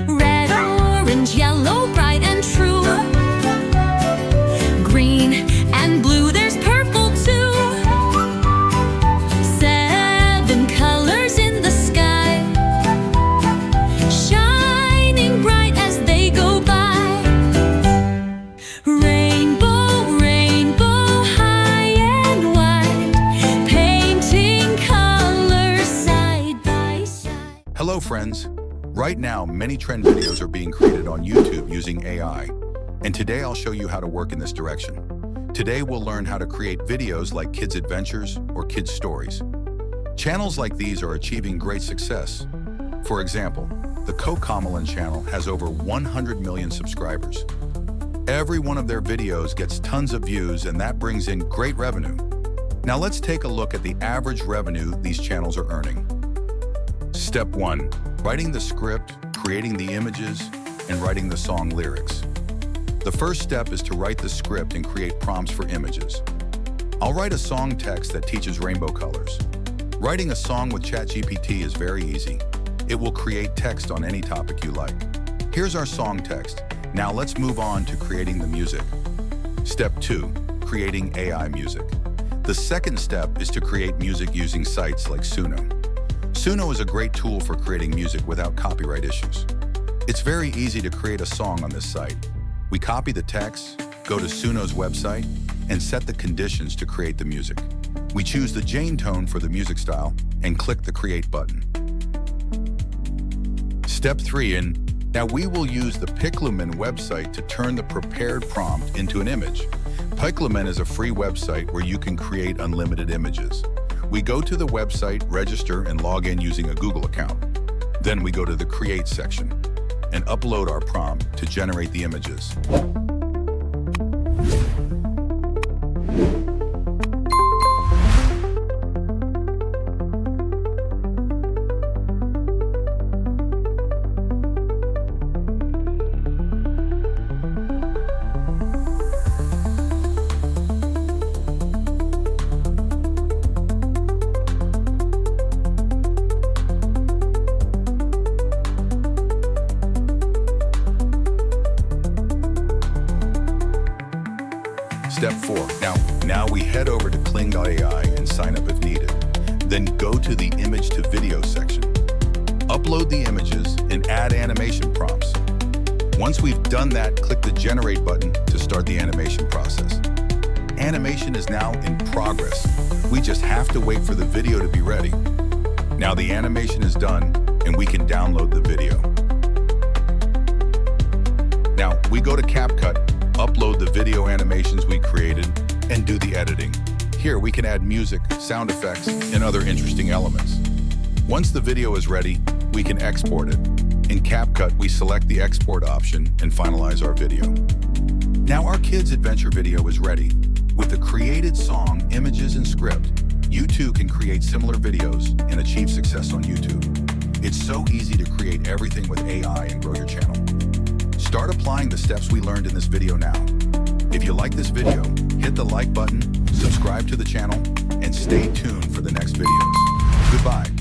Red, orange, yellow, bright and true. Green and blue, there's purple too. 7 colors in the sky, shining bright as they go by. Rainbow, rainbow, high and wide, painting colors side by side. Hello friends! Right now, many trend videos are being created on YouTube using AI. And today I'll show you how to work in this direction. Today we'll learn how to create videos like kids' adventures or kids' stories. Channels like these are achieving great success. For example, the CapCut channel has over 100 million subscribers. Every one of their videos gets tons of views and that brings in great revenue. Now let's take a look at the average revenue these channels are earning. Step 1. Writing the script, creating the images, and writing the song lyrics. The first step is to write the script and create prompts for images. I'll write a song text that teaches rainbow colors. Writing a song with ChatGPT is very easy. It will create text on any topic you like. Here's our song text. Now let's move on to creating the music. Step 2. Creating AI music. The second step is to create music using sites like Suno. Suno is a great tool for creating music without copyright issues. It's very easy to create a song on this site. We copy the text, go to Suno's website, and set the conditions to create the music. We choose the Jane tone for the music style and click the Create button. Step 3. Now we will use the Piclumen website to turn the prepared prompt into an image. Piclumen is a free website where you can create unlimited images. We go to the website, register, and log in using a Google account. Then we go to the Create section and upload our prompt to generate the images. Step 4. Now we head over to Kling AI and sign up if needed. Then go to the image to video section. Upload the images and add animation prompts. Once we've done that, click the generate button to start the animation process. Animation is now in progress. We just have to wait for the video to be ready. Now the animation is done and we can download the video. Now we go to CapCut, upload the video animations we created, and do the editing. Here we can add music, sound effects, and other interesting elements. Once the video is ready, we can export it. In CapCut, we select the export option and finalize our video. Now our kids' adventure video is ready. With the created song, images, and script, you too can create similar videos and achieve success on YouTube. It's so easy to create everything with AI and grow your channel. Start applying the steps we learned in this video now. If you like this video, hit the like button, subscribe to the channel, and stay tuned for the next videos. Goodbye.